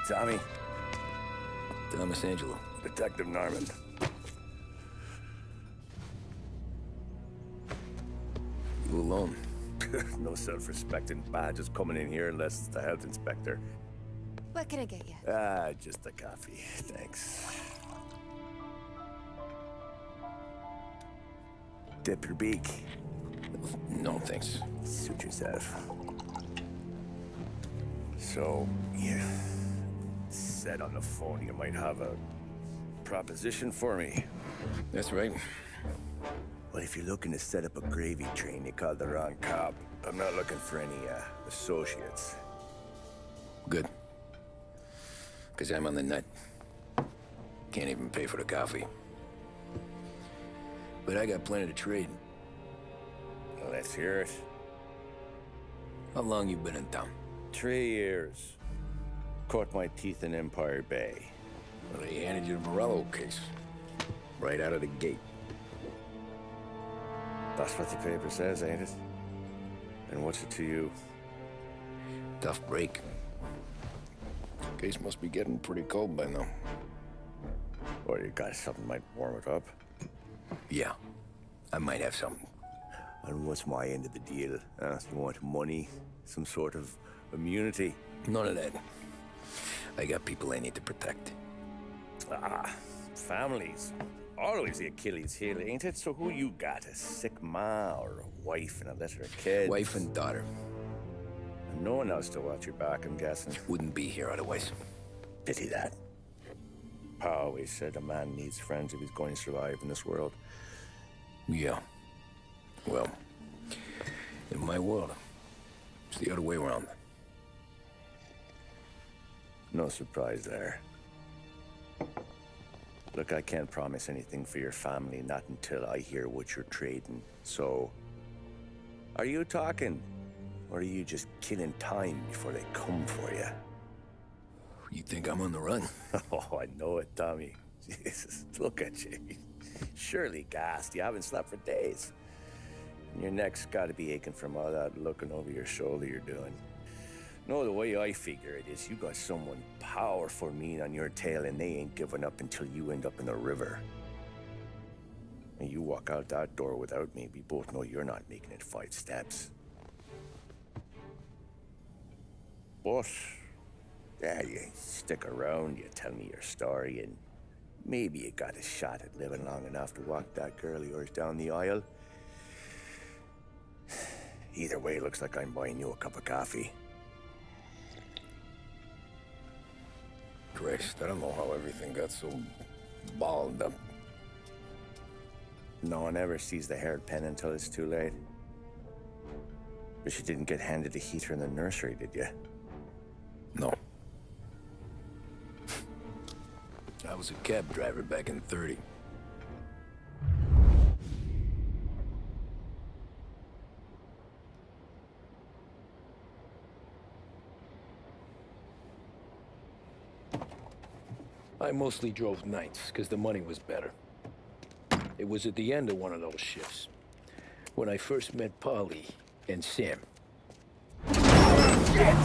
Tommy. Thomas Angelo. Detective Norman. You alone? No self-respecting badges coming in here unless it's the health inspector. What can I get you? Just a coffee. Thanks. Dip your beak. No, thanks. Suit yourself. So, you said on the phone you might have a proposition for me. That's right. Well, if you're looking to set up a gravy train, you called the wrong cop. I'm not looking for any, associates. Good. Because I'm on the nut. Can't even pay for the coffee. But I got plenty to trade. Well, let's hear it. How long you been in town? 3 years. Caught my teeth in Empire Bay. Well, they handed you the Morello case. Right out of the gate. That's what the paper says, ain't it? And what's it to you? Tough break. Case must be getting pretty cold by now. Or you got something might warm it up? Yeah, I might have something. And what's my end of the deal? You want money? Some sort of immunity? None of that. I got people I need to protect. Families. Always the Achilles heel, ain't it? So who you got? A sick ma or a wife and a litter of kids? Wife and daughter. And no one else to watch your back, I'm guessing. Wouldn't be here otherwise. Pity that. Pa always said a man needs friends if he's going to survive in this world. Yeah. Well, in my world, it's the other way around. No surprise there. Look, I can't promise anything for your family, not until I hear what you're trading. So, are you talking? Or are you just killing time before they come for you? You think I'm on the run? Oh, I know it, Tommy. Jesus, look at you. Surely gassed. You haven't slept for days. And your neck's got to be aching from all that looking over your shoulder you're doing. No, the way I figure it is you got someone powerful mean on your tail and they ain't giving up until you end up in the river. And you walk out that door without me, we both know you're not making it 5 steps. But, yeah, you stick around, you tell me your story, and maybe you got a shot at living long enough to walk that girl of yours down the aisle. Either way, it looks like I'm buying you a cup of coffee. Christ, I don't know how everything got so balled up. No one ever sees the haired pen until it's too late. But you didn't get handed a heater in the nursery, did you? No. I was a cab driver back in '30. I mostly drove nights, because the money was better. It was at the end of one of those shifts, when I first met Polly and Sam. Shit!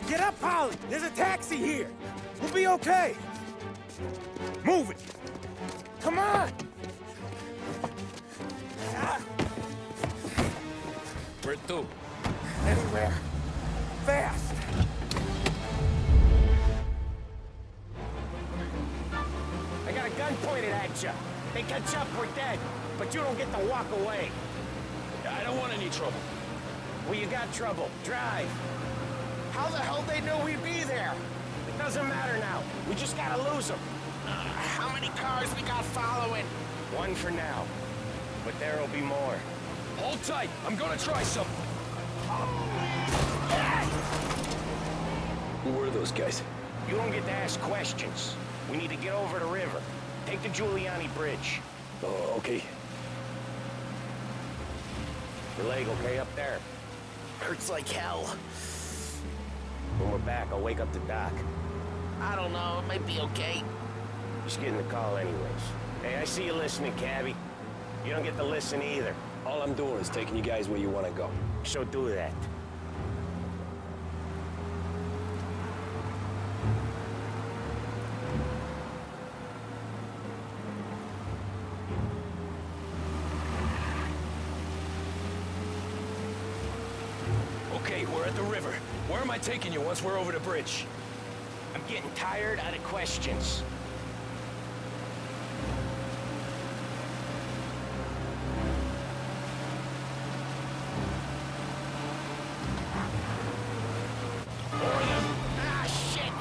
Get up, Polly! There's a taxi here! We'll be okay! Move it! Come on! Where to? Anywhere. Fast! I got a gun pointed at you. They catch up, we're dead. But you don't get to walk away. I don't want any trouble. Well, you got trouble. Drive. How the hell they know we'd be there? It doesn't matter now. We just gotta lose them. How many cars we got following? One for now. But there'll be more. Hold tight. I'm gonna try something. Who were those guys? You don't get to ask questions. We need to get over the river. Take the Giuliani Bridge. Oh, okay. Your leg okay up there? Hurts like hell. When we're back, I'll wake up the doc. I don't know, it might be okay. Just getting the call anyways. Hey, I see you listening, cabbie. You don't get to listen either. All I'm doing is taking you guys where you want to go. So do that. Okay, we're at the river. Where am I taking you once we're over the bridge? I'm getting tired out of questions. Ah, shit!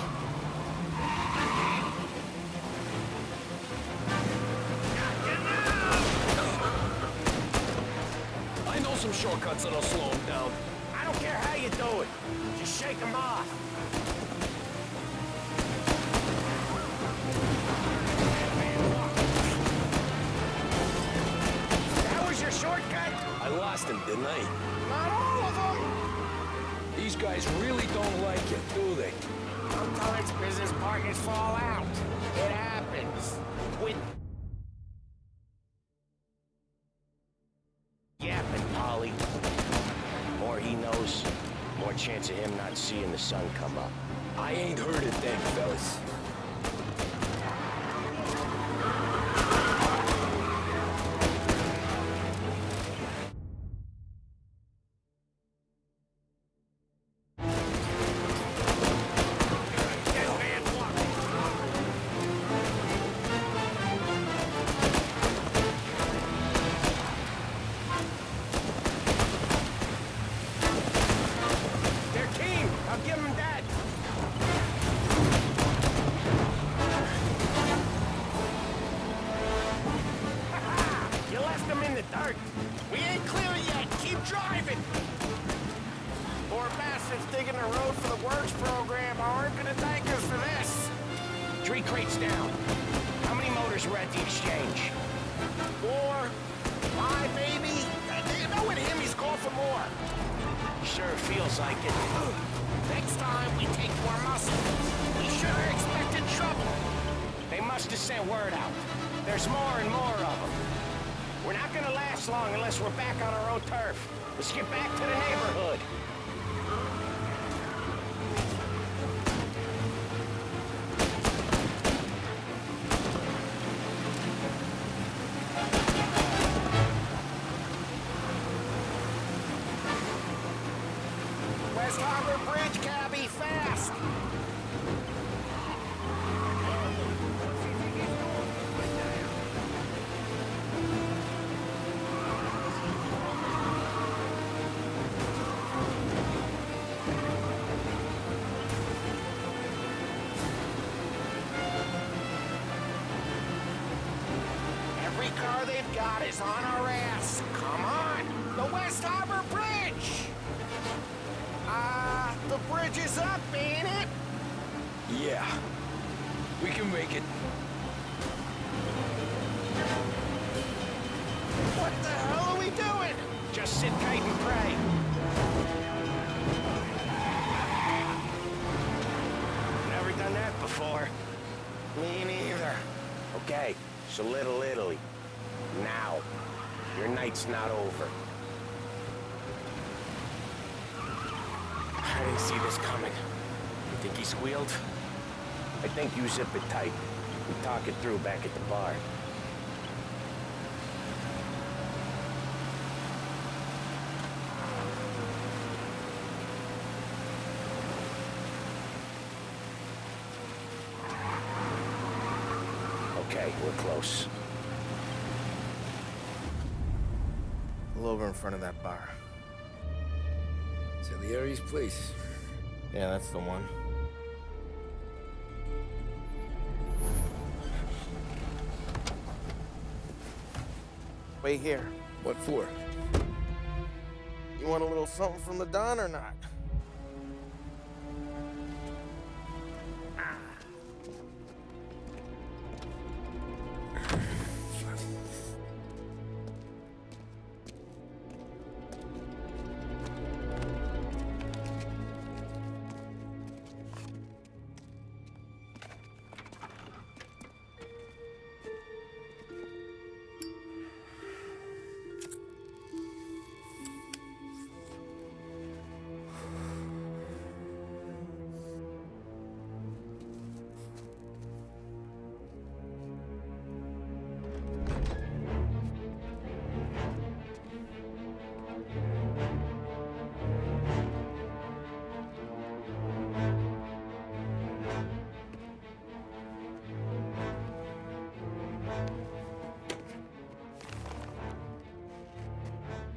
I know some shortcuts that'll slow him down. I don't care how you do it. Just shake them off. That was your shortcut? I lost him, didn't I? Not all of them. These guys really don't like it, do they? Sometimes business partners fall out. It happens. Quit yapping, Polly. More he knows, more chance of him not seeing the sun come up. I ain't heard a thing, fellas. Their team! I'll give them that! You left them in the dirt. We ain't clear yet. Keep driving. Poor bastards digging the road for the works program aren't gonna thank us for this. 3 crates down. How many motors were at the exchange? 4, 5 maybe? You know with him he's going for more. Sure feels like it. Next time we take more muscle. We should have expected trouble. They must have sent word out. There's more and more of them. We're not gonna last long unless we're back on our own turf. Let's get back to the neighborhood. West Harbor Bridge, cabbie, fast! Every car they've got is on our ass. Come on! The West Harbor Bridge! The bridge is up, ain't it? Yeah. We can make it. What the hell are we doing? Just sit tight and pray. Never done that before. Me neither. Okay, so Little Italy. Now. Your night's not over. I didn't see this coming. You think he squealed? I think you zip it tight. We talk it through back at the bar. Okay, we're close. Pull over in front of that bar. Salieri's place. Yeah, that's the one. Wait here. What for? You want a little something from the Don or not?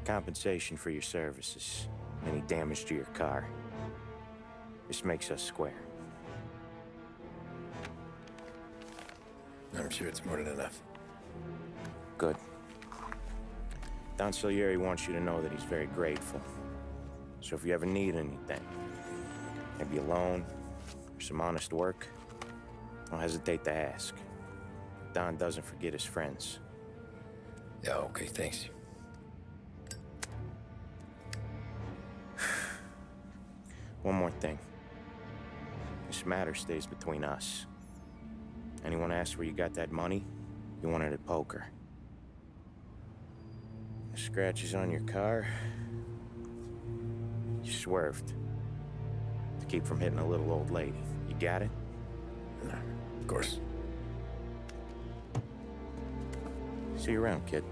Compensation for your services. Any damage to your car. This makes us square. I'm sure it's more than enough. Good. Don Salieri wants you to know that he's very grateful. So if you ever need anything, maybe a loan or some honest work, don't hesitate to ask. Don doesn't forget his friends. Yeah, okay, thanks. One more thing. This matter stays between us. Anyone asks where you got that money, you won it at poker. The scratches on your car, you swerved to keep from hitting a little old lady. You got it? Of course. See you around, kid.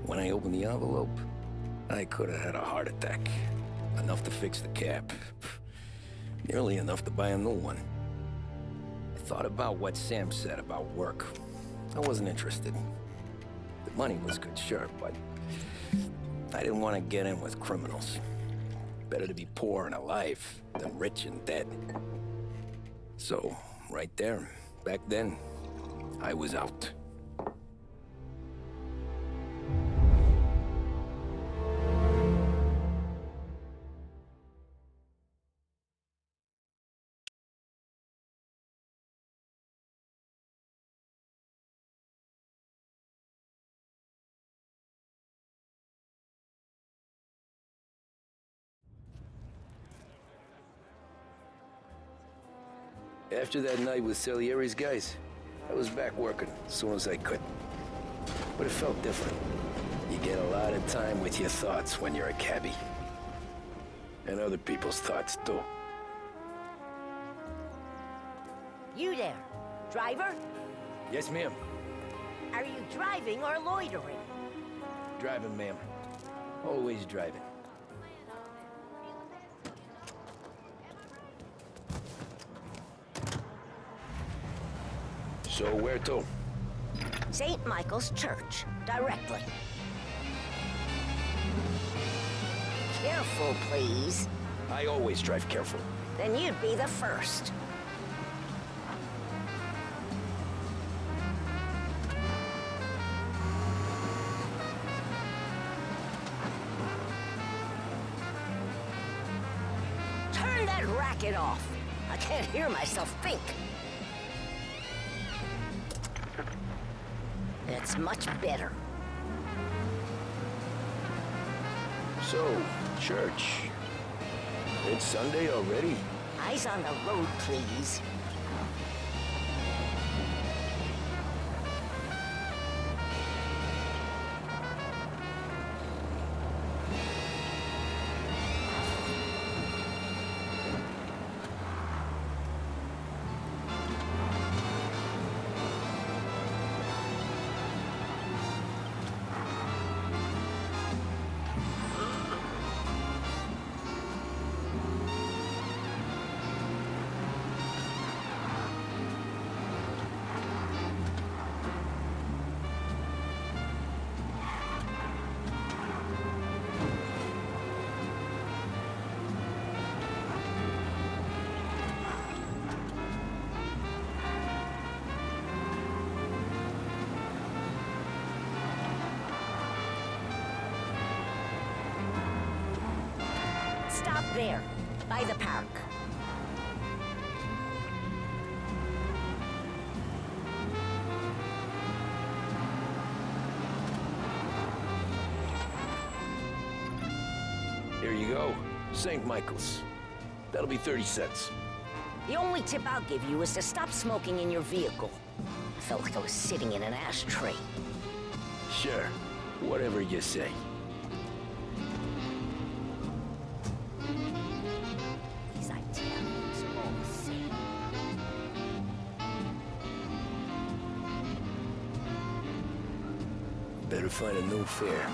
When I opened the envelope, I could have had a heart attack. Enough to fix the cap. Nearly enough to buy a new one. I thought about what Sam said about work. I wasn't interested. The money was good, sure, but I didn't want to get in with criminals. Better to be poor and alive than rich and dead. So, right there, back then, I was out. After that night with Salieri's guys, I was back working as soon as I could. But it felt different. You get a lot of time with your thoughts when you're a cabbie. And other people's thoughts, too. You there, driver? Yes, ma'am. Are you driving or loitering? Driving, ma'am. Always driving. So where to? St. Michael's Church, directly. Careful, please. I always drive careful. Then you'd be the first. Turn that racket off. I can't hear myself think. That's much better. So, church. It's Sunday already? Eyes on the road, please. Stop there, by the park. Here you go. St. Michael's. That'll be 30 cents. The only tip I'll give you is to stop smoking in your vehicle. I felt like I was sitting in an ashtray. Sure. Whatever you say. These Italians are all the same. Better find a new fare.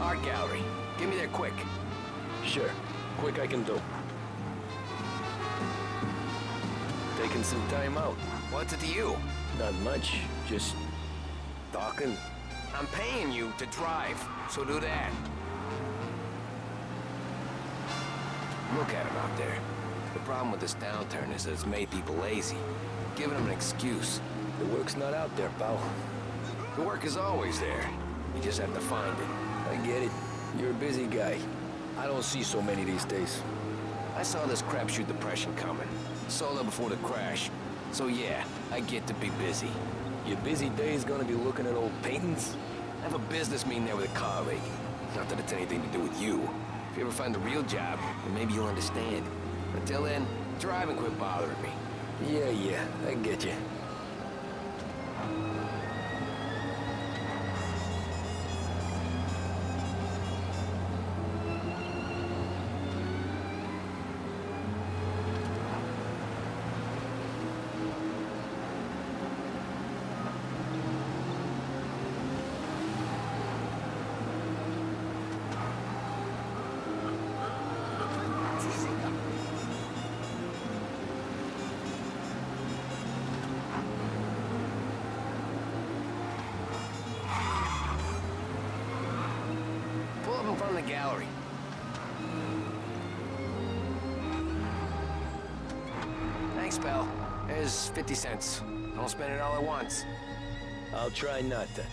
art gallery. Get me there quick. Sure. Quick I can do. Taking some time out. What's it to you? Not much. Just talking. I'm paying you to drive, so do that. Look at him out there. The problem with this downturn is that it's made people lazy. Giving them an excuse. The work's not out there, pal. The work is always there. You just have to find it. I get it. You're a busy guy. I don't see so many these days. I saw this crapshoot depression coming. Sold out before the crash. So yeah, I get to be busy. Your busy day's gonna be looking at old paintings? I have a business meeting there with a colleague. Not that it's anything to do with you. If you ever find a real job, then maybe you'll understand. Until then, drive and quit bothering me. Yeah, I get you. From the gallery. Thanks, pal. There's 50 cents. Don't spend it all at once. I'll try not to.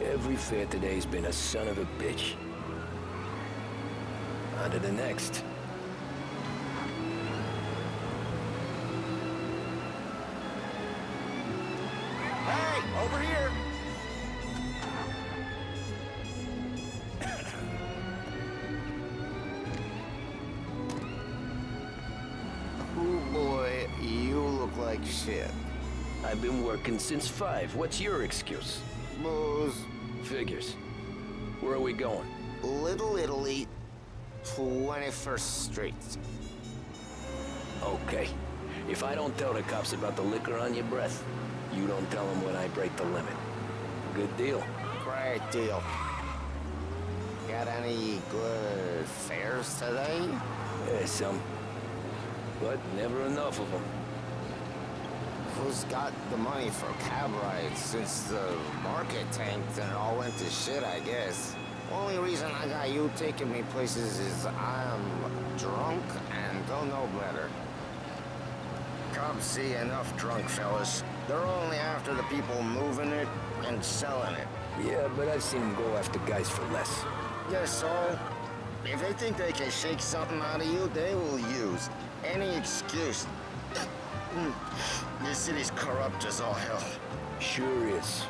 Every fare today's been a son of a bitch. On to the next. Over here! Oh boy, you look like shit. I've been working since 5. What's your excuse? Booze. Figures. Where are we going? Little Italy, 21st Street. Okay. If I don't tell the cops about the liquor on your breath, you don't tell them when I break the limit. Good deal. Great deal. Got any good fares today? Yeah, some. But never enough of them. Who's got the money for cab rides since the market tanked and it all went to shit, I guess? Only reason I got you taking me places is I'm drunk and don't know better. Cops see enough drunk fellas. They're only after the people moving it and selling it. Yeah, but I've seen them go after guys for less. Yes, so if they think they can shake something out of you, they will use any excuse. This city's corrupt as all hell. Sure is.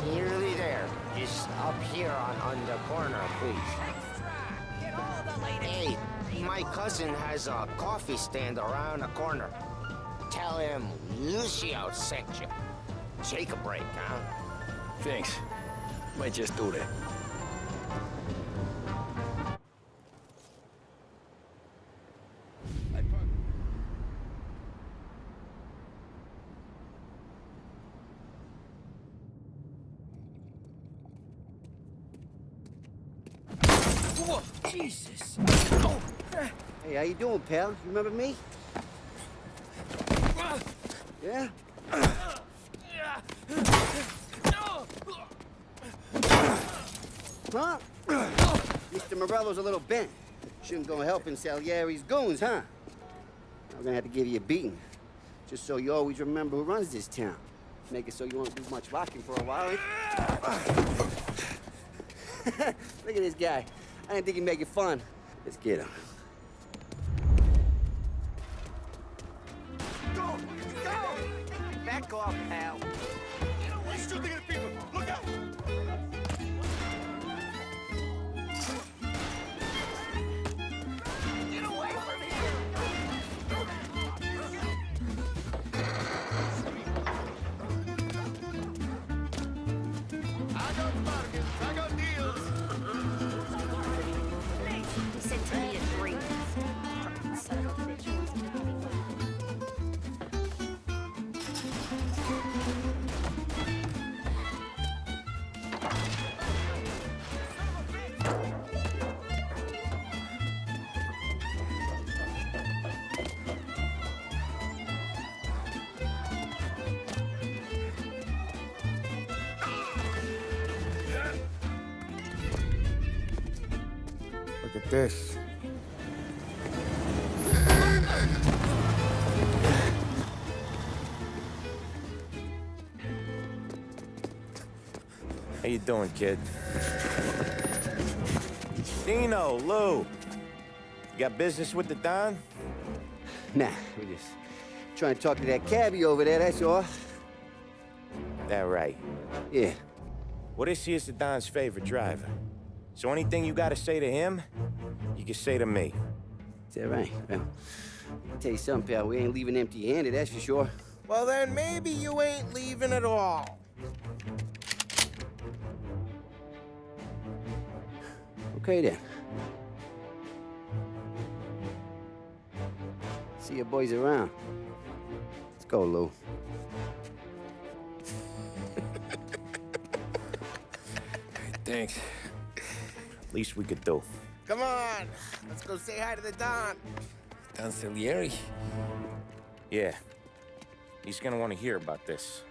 Nearly there. Just up here on the corner, please. Hey, my cousin has a coffee stand around the corner. Tell him Lucio sent you. Take a break, huh? Thanks. Might just do that. Whoa, Jesus! Oh. Hey, how you doing, pal? You remember me? Yeah? Huh? Mr. Morello's a little bent. Shouldn't go helping Salieri's goons, huh? I'm gonna have to give you a beating. Just so you always remember who runs this town. Make it so you won't do much rocking for a while. Look at this guy. I didn't think he'd make it fun. Let's get him. Go! Go! Back off, pal. He's shooting at people. Look out! Get away from here! Look at this. How you doing, kid? Dino, Lou. You got business with the Don? Nah, we just trying to talk to that cabbie over there, that's all. That right. Yeah. Well, this here's the Don's favorite driver. So anything you gotta say to him, you can say to me. Is that right? Well, I'll tell you something, pal. We ain't leaving empty-handed, that's for sure. Well, then maybe you ain't leaving at all. Okay, then. See your boys around. Let's go, Lou. Thanks. Least we could do. Come on, let's go say hi to the Don. Don Salieri? Yeah. He's gonna want to hear about this.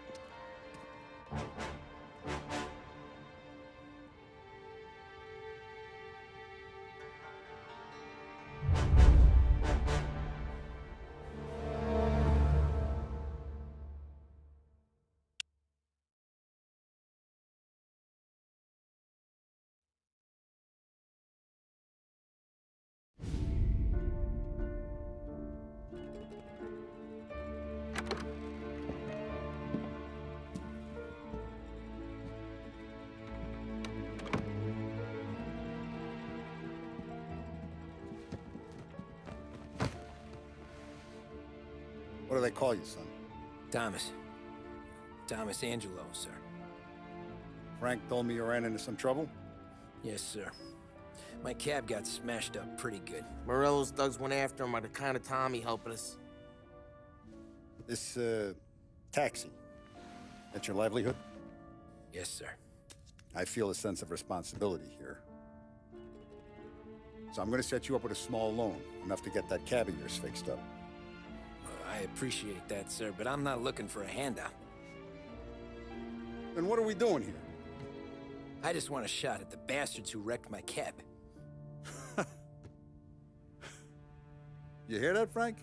What do they call you, son? Thomas. Thomas Angelo, sir. Frank told me you ran into some trouble? Yes, sir. My cab got smashed up pretty good. Morello's thugs went after him by the kind of Tommy helping us. This, taxi. That's your livelihood? Yes, sir. I feel a sense of responsibility here. So I'm gonna set you up with a small loan, enough to get that cab of yours fixed up. I appreciate that, sir, but I'm not looking for a handout. Then what are we doing here? I just want a shot at the bastards who wrecked my cab. You hear that, Frank?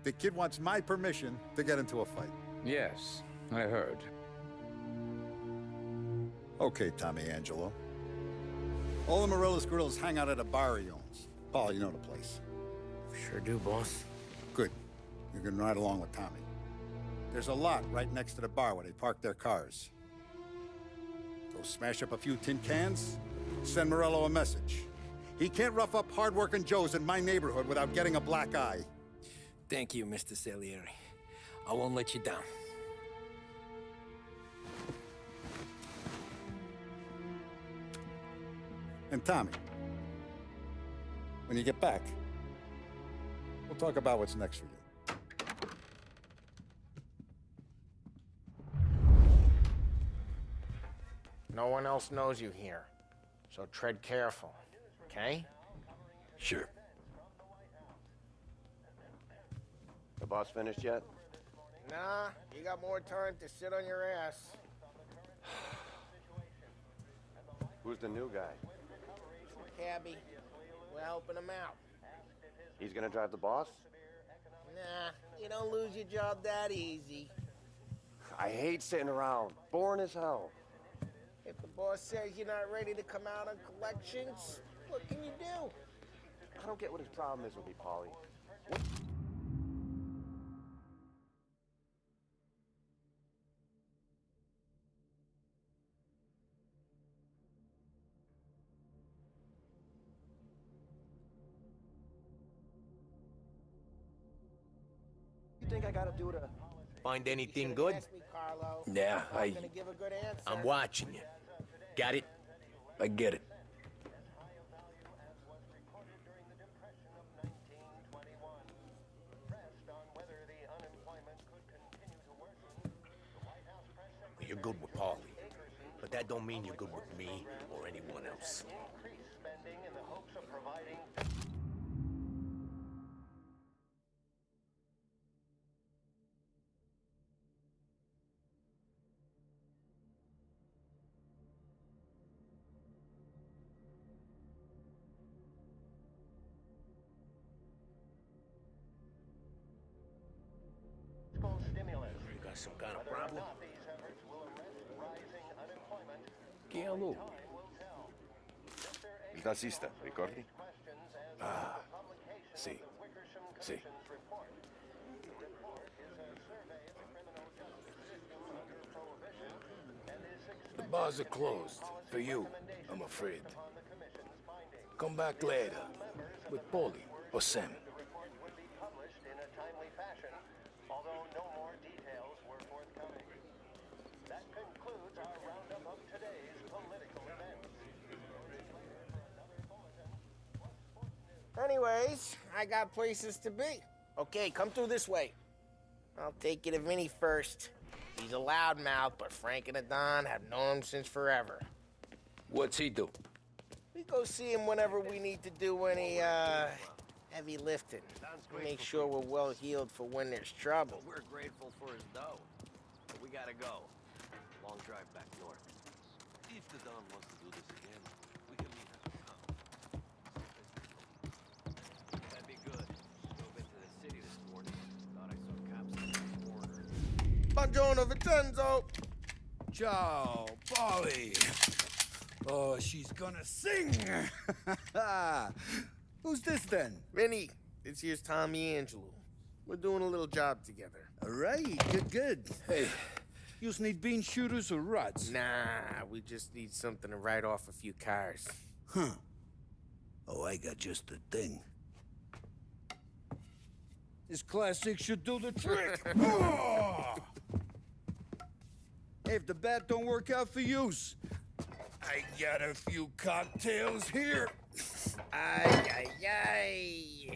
The kid wants my permission to get into a fight. Yes, I heard. Okay, Tommy Angelo. All the Morello's grills hang out at a bar he owns. Paul, you know the place. Sure do, boss. Good. You can ride along with Tommy. There's a lot right next to the bar where they park their cars. Go smash up a few tin cans, send Morello a message. He can't rough up hard-working Joes in my neighborhood without getting a black eye. Thank you, Mr. Salieri. I won't let you down. And Tommy, when you get back, we'll talk about what's next for you. No one else knows you here, so tread careful, okay? Sure. The boss finished yet? Nah, you got more time to sit on your ass. Who's the new guy? Cabby, we're helping him out. He's gonna drive the boss? Nah, you don't lose your job that easy. I hate sitting around. Boring as hell. If the boss says you're not ready to come out on collections, what can you do? I don't get what his problem is with me, Paulie. You think I gotta do to... Find anything good? Yeah, I'm watching you. Got it? I get it. You're good with Paulie, but that don't mean you're good with me or anyone else. some kind of problem? Chi è lui? Il tassista, ricordi? Ah, sì, sì. The bars are closed. For you, I'm afraid. Come back later. With Paulie or Sam. Although no more details were forthcoming. That concludes our roundup of today's political events. Anyways, I got places to be. Okay, come through this way. I'll take you to Vinny first. He's a loudmouth, but Frank and the Don have known him since forever. What's he do? We go see him whenever we need to do any, heavy lifting. Make sure we're well healed for when there's trouble. We're grateful for his dough, but we gotta go. Long drive back north. If the Don wants to do this again, we can meet halfway. That'd be good. Drove into the city this morning. Thought I saw cops on the border. Buongiorno, Vincenzo! Ciao, Polly. Oh, she's gonna sing. Who's this then? Vinny, this here's Tommy Angelo. We're doing a little job together. All right, good. Hey, you need bean shooters or rods? Nah, we just need something to write off a few cars. Huh. Oh, I got just the thing. This classic should do the trick. Oh! If the bat don't work out for use, I got a few cocktails here. Ay.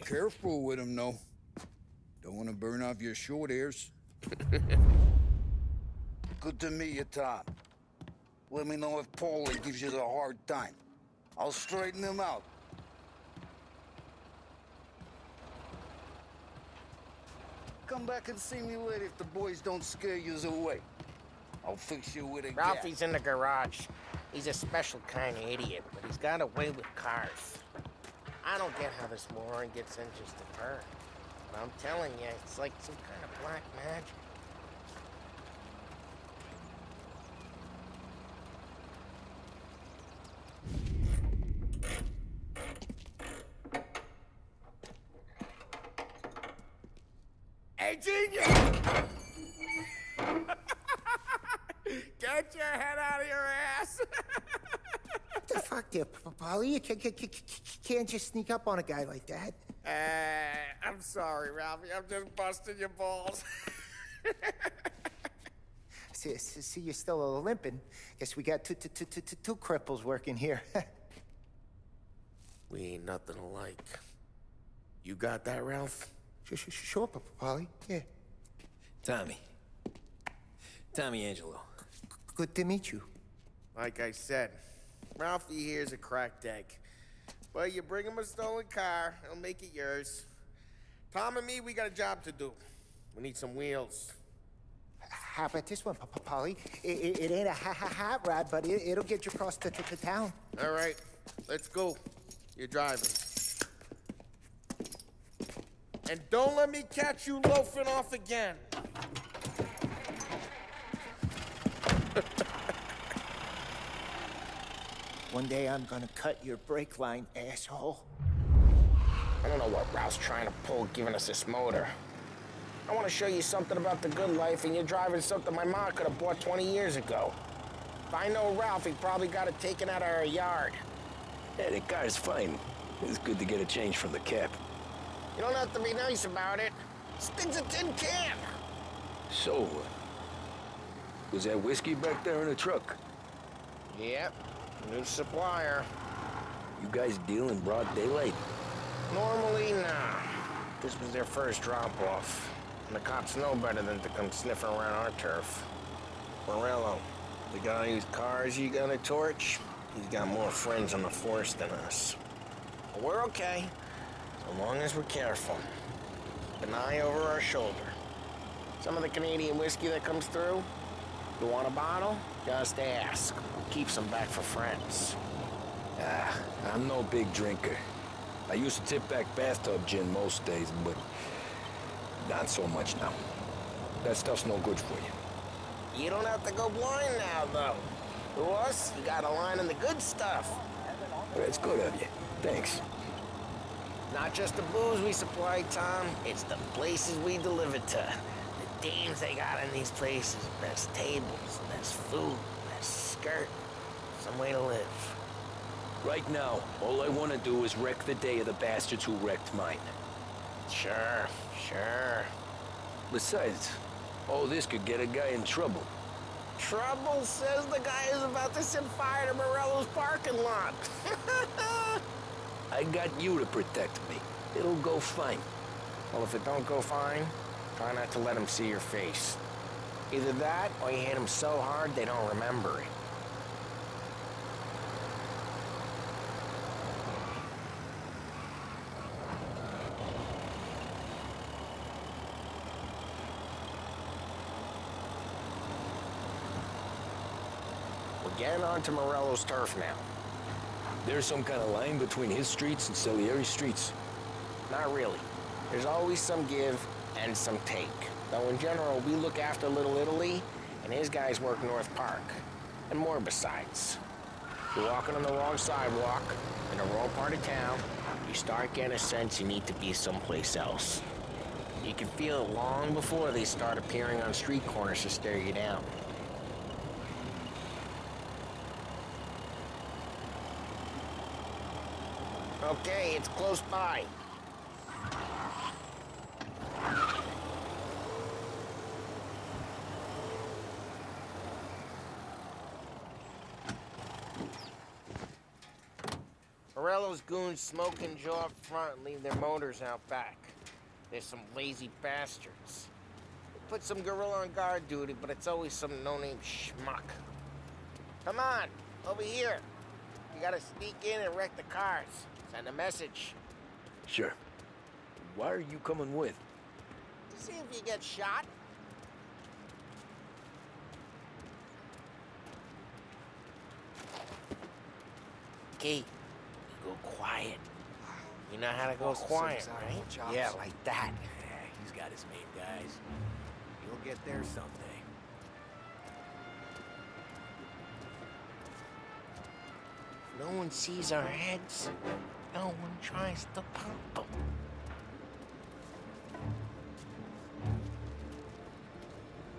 Careful with them, though. Don't want to burn off your short hairs. Good to meet you, Tom. Let me know if Paulie gives you the hard time. I'll straighten him out. Come back and see me later if the boys don't scare you away. I'll fix you with a Ralphie's in the garage. He's a special kind of idiot, but he's got a way with cars. I don't get how this moron gets engines to turn. But I'm telling you, it's like some kind of black magic. Hey, genius! Get your head out of your ass! What the fuck there, Polly? You can't just sneak up on a guy like that. I'm sorry, Ralphie. I'm just busting your balls. See, you're still limping. Guess we got two cripples working here. We ain't nothing alike. You got that, Ralph? Sure, Polly. Yeah. Tommy Angelo. Good to meet you. Like I said, Ralphie here's a cracked egg. But you bring him a stolen car, he'll make it yours. Tom and me, we got a job to do. We need some wheels. How about this one, Polly? It ain't a hot rod, but it'll get you across to town. All right, let's go. You're driving. And don't let me catch you loafing off again. One day I'm gonna cut your brake line, asshole. I don't know what Ralph's trying to pull giving us this motor. I want to show you something about the good life, and you're driving something my mom could have bought 20 years ago. If I know Ralph, he probably got it taken out of our yard. Yeah, the car's fine. It's good to get a change from the cap. You don't have to be nice about it. This thing's a tin can. So, was that whiskey back there in the truck? Yep, new supplier. You guys deal in broad daylight? Normally, nah. This was their first drop-off. And the cops know better than to come sniffing around our turf. Morello, the guy whose cars you got a torch, he's got more friends on the force than us. But we're okay, so long as we're careful. An eye over our shoulder. Some of the Canadian whiskey that comes through, you want a bottle? Just ask. Keep some back for friends. I'm no big drinker. I used to tip back bathtub gin most days, but not so much now. That stuff's no good for you. You don't have to go blind now, though. To us, you got a line on the good stuff. That's good of you. Thanks. Not just the booze we supply, Tom. It's the places we deliver to. The dames they got in these places. Best tables, best food, best skirt. Some way to live. Right now, all I want to do is wreck the day of the bastards who wrecked mine. Sure. Besides, all this could get a guy in trouble. Trouble says the guy is about to set fire to Morello's parking lot. I got you to protect me. It'll go fine. Well, if it don't go fine, try not to let them see your face. Either that, or you hit them so hard they don't remember it. We're getting onto Morello's turf now. There's some kind of line between his streets and Salieri's streets? Not really. There's always some give and some take. Though in general, we look after Little Italy, and his guys work North Park. And more besides. If you're walking on the wrong sidewalk, in the wrong part of town, you start getting a sense you need to be someplace else. You can feel it long before they start appearing on street corners to stare you down. Okay, it's close by. Morello's goons smoke and jaw up front and leave their motors out back. They're some lazy bastards. They put some gorilla on guard duty, but it's always some no-name schmuck. Come on, over here. You gotta sneak in and wreck the cars. Send a message. Sure. Why are you coming with? To see if you get shot. Okay, you go quiet. You know how to go quiet, right? Yeah, like that. Yeah, he's got his main guys. You'll get there someday. No one sees our heads. No one tries to pop them.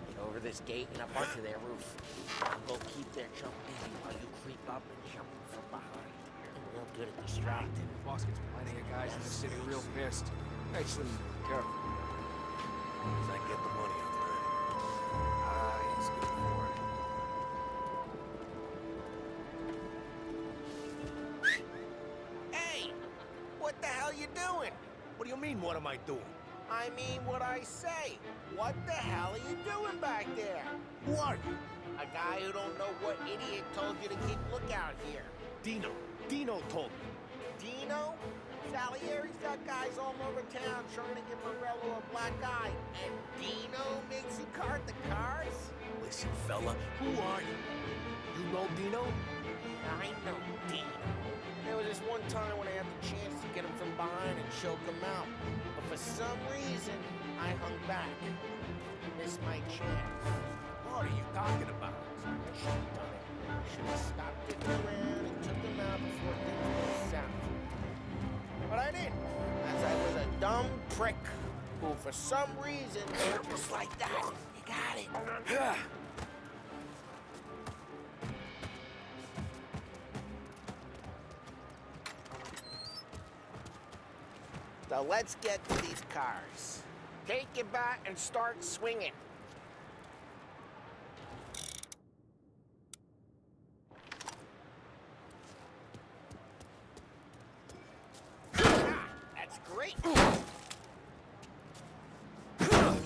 Get over this gate and up onto their roof. I'll go keep their jump busy while you creep up and jump from behind. You're real good at distracting. Boss gets plenty of guys in the city real pissed. Makes them careful. As I get the money on that. He's good for it. Hey! What the hell you doing? What do you mean, what am I doing? I mean what I say. What the hell are you doing back there? Who are you? A guy who don't know what idiot told you to keep lookout here. Dino. Dino told me. Dino? Salieri's got guys all over town trying to give Morello a black eye. And Dino makes you cart the cars? Listen, fella, who are you? You know Dino? I know Dino. There was this one time when I had the chance to get him from behind and choke him out. But for some reason, I hung back. Missed my chance. What are you talking about? I should have done it. Should have stopped it around and took him out before things went south. But I didn't, as I was a dumb prick who, for some reason, just like that. You got it. So let's get to these cars. Take your bat and start swinging. That's great. No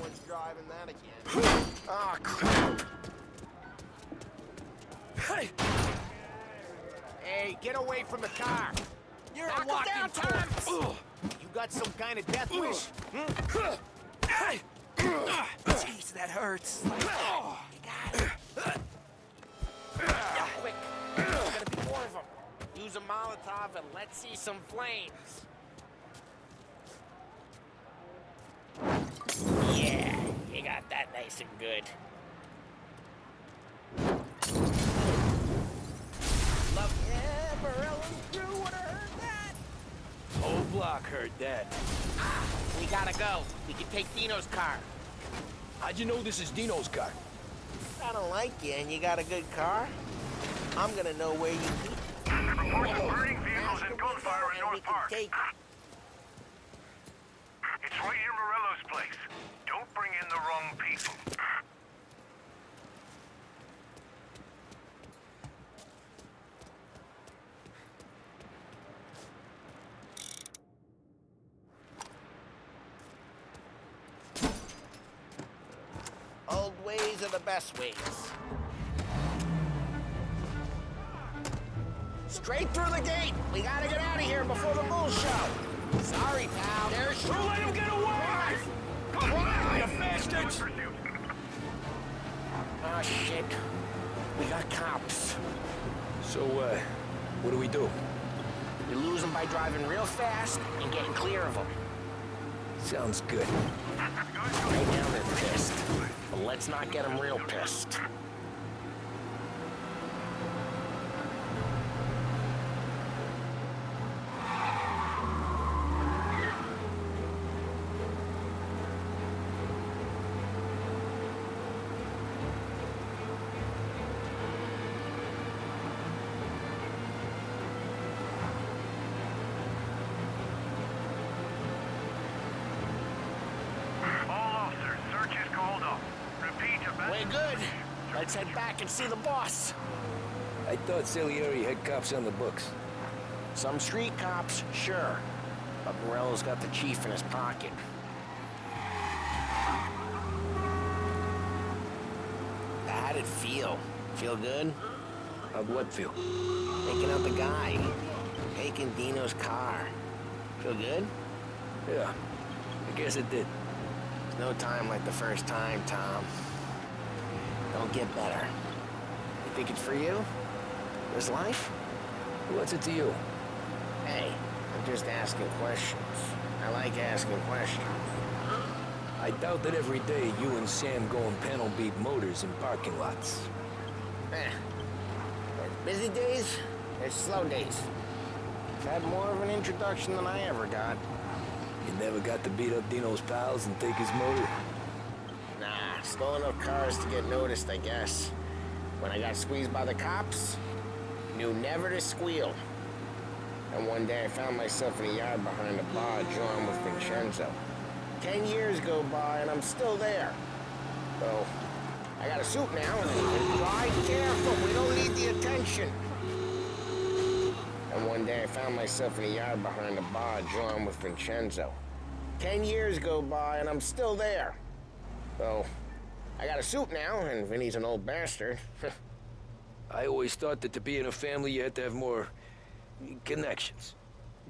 one's driving that again. Oh, crap. Hey, get away from the car. You're Knock a walking him down, corpse. Tom. You got some kind of death wish? Jeez, that hurts. You got it. Yeah, quick. There's gonna be more of them. Use a Molotov and let's see some flames. Yeah, you got that nice and good. Sherlock heard that. We gotta go. We can take Dino's car. How'd you know this is Dino's car? I don't like you and you got a good car. I'm gonna know where you keep it. Reporting burning vehicles and gunfire in North Park. It's right near Morello's place. Don't bring in the wrong people. Old ways are the best ways. Straight through the gate. We gotta get out of here before the bull show. Sorry, pal. There's... Don't let him get away! Come on, you bastards! Oh, shit. We got cops. So, what do we do? We lose them by driving real fast and getting clear of them. Sounds good. Right now they're pissed. But let's not get them real pissed. We're good. Let's head back and see the boss. I thought Salieri had cops on the books. Some street cops, sure. But Morello's got the chief in his pocket. How'd it feel? Feel good? How'd what feel? Taking out the guy. Taking Dino's car. Feel good? Yeah, I guess it did. There's no time like the first time, Tom. Don't get better. You think it's for you? This life? What's it to you? Hey, I'm just asking questions. I like asking questions. I doubt that every day you and Sam go and panel beat motors in parking lots. There's busy days, there's slow days. I've had more of an introduction than I ever got. You never got to beat up Dino's pals and take his motor? Nah, stole enough cars to get noticed, I guess. When I got squeezed by the cops, knew never to squeal. And one day I found myself in a yard behind a bar drawn with Vincenzo. 10 years go by and I'm still there. So, I got a suit now and drive careful, we don't need the attention. And one day I found myself in a yard behind a bar drawn with Vincenzo. 10 years go by and I'm still there. So, I got a suit now, and Vinny's an old bastard. I always thought that to be in a family you had to have more connections.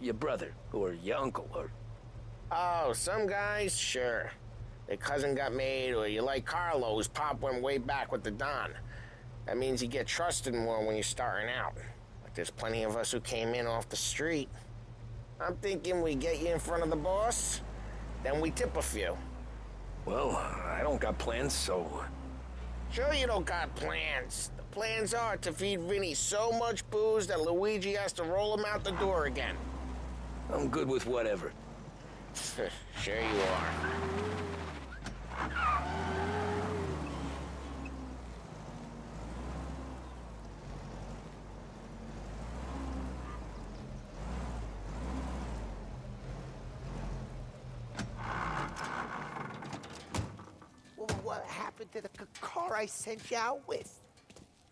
Your brother, or your uncle, or... Oh, some guys, sure. Their cousin got made, or you like Carlos, Pop went way back with the Don. That means you get trusted more when you're starting out. But there's plenty of us who came in off the street. I'm thinking we get you in front of the boss, then we tip a few. Well, I don't got plans, so... Sure you don't got plans. The plans are to feed Vinny so much booze that Luigi has to roll him out the door again. I'm good with whatever. Sure you are. What happened to the car I sent you out with?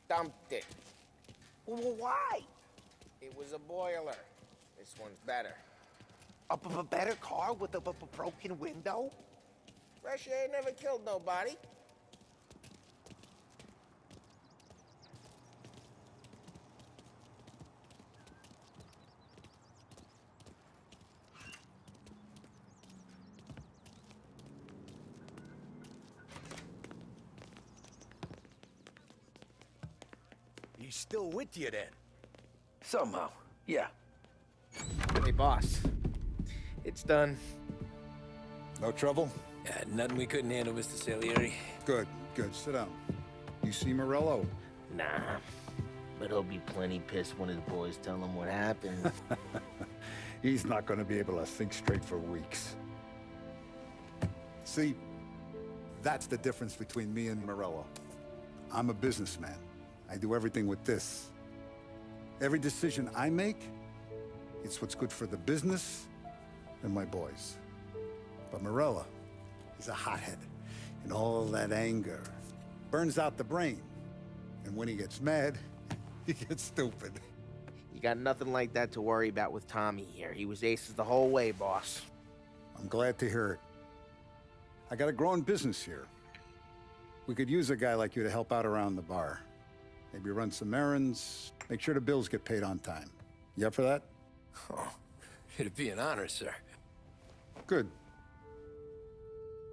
Dumped it. Why? It was a boiler. This one's better. A better car with a broken window? Fresh air never killed nobody. He's still with you then? Somehow, yeah. Hey, boss. It's done. No trouble? Nothing we couldn't handle, Mr. Salieri. Good, good. Sit down. You see Morello? Nah, but he'll be plenty pissed when his boys tell him what happened. He's not gonna be able to think straight for weeks. See, that's the difference between me and Morello. I'm a businessman. I do everything with this. Every decision I make, it's what's good for the business and my boys. But Morello, he's a hothead. And all that anger burns out the brain. And when he gets mad, he gets stupid. You got nothing like that to worry about with Tommy here. He was aces the whole way, boss. I'm glad to hear it. I got a growing business here. We could use a guy like you to help out around the bar. Maybe run some errands, make sure the bills get paid on time. You up for that? Oh, it'd be an honor, sir. Good.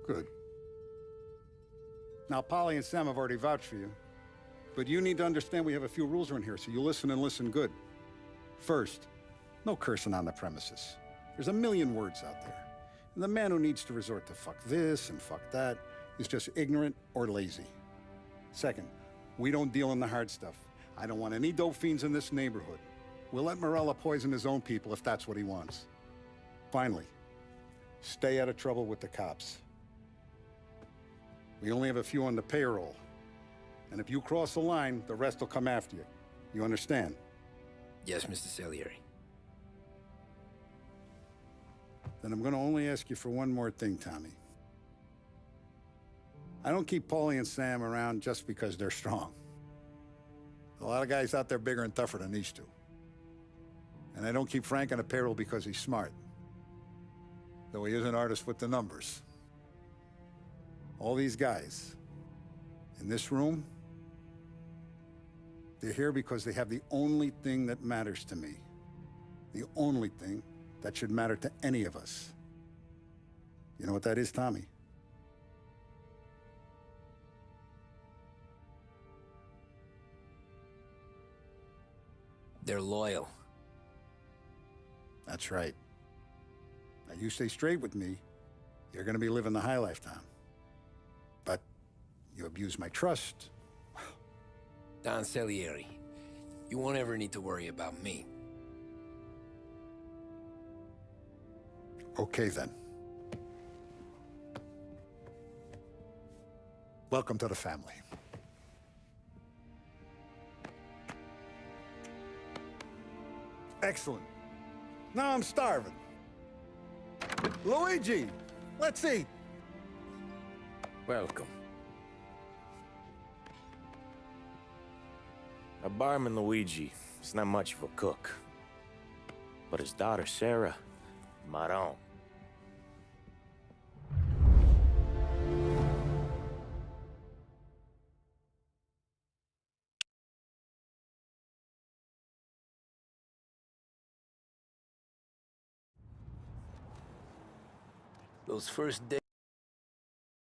Good. Now, Polly and Sam have already vouched for you. But you need to understand we have a few rules around here, so you listen and listen good. First, no cursing on the premises. There's a million words out there. And the man who needs to resort to fuck this and fuck that is just ignorant or lazy. Second, we don't deal in the hard stuff. I don't want any dope fiends in this neighborhood. We'll let Morello poison his own people if that's what he wants. Finally, stay out of trouble with the cops. We only have a few on the payroll. And if you cross the line, the rest will come after you. You understand? Yes, Mr. Salieri. Then I'm gonna only ask you for one more thing, Tommy. I don't keep Paulie and Sam around just because they're strong. A lot of guys out there bigger and tougher than these two. And I don't keep Frank on a payroll because he's smart. Though he is an artist with the numbers. All these guys in this room, they're here because they have the only thing that matters to me. The only thing that should matter to any of us. You know what that is, Tommy? They're loyal. That's right. Now you stay straight with me, you're gonna be living the high life, Tom. But you abuse my trust. Don Salieri, you won't ever need to worry about me. Okay, then. Welcome to the family. Excellent. Now I'm starving. Luigi, let's eat. Welcome. Our barman Luigi is not much of a cook. But his daughter Sarah, Maron. Those first days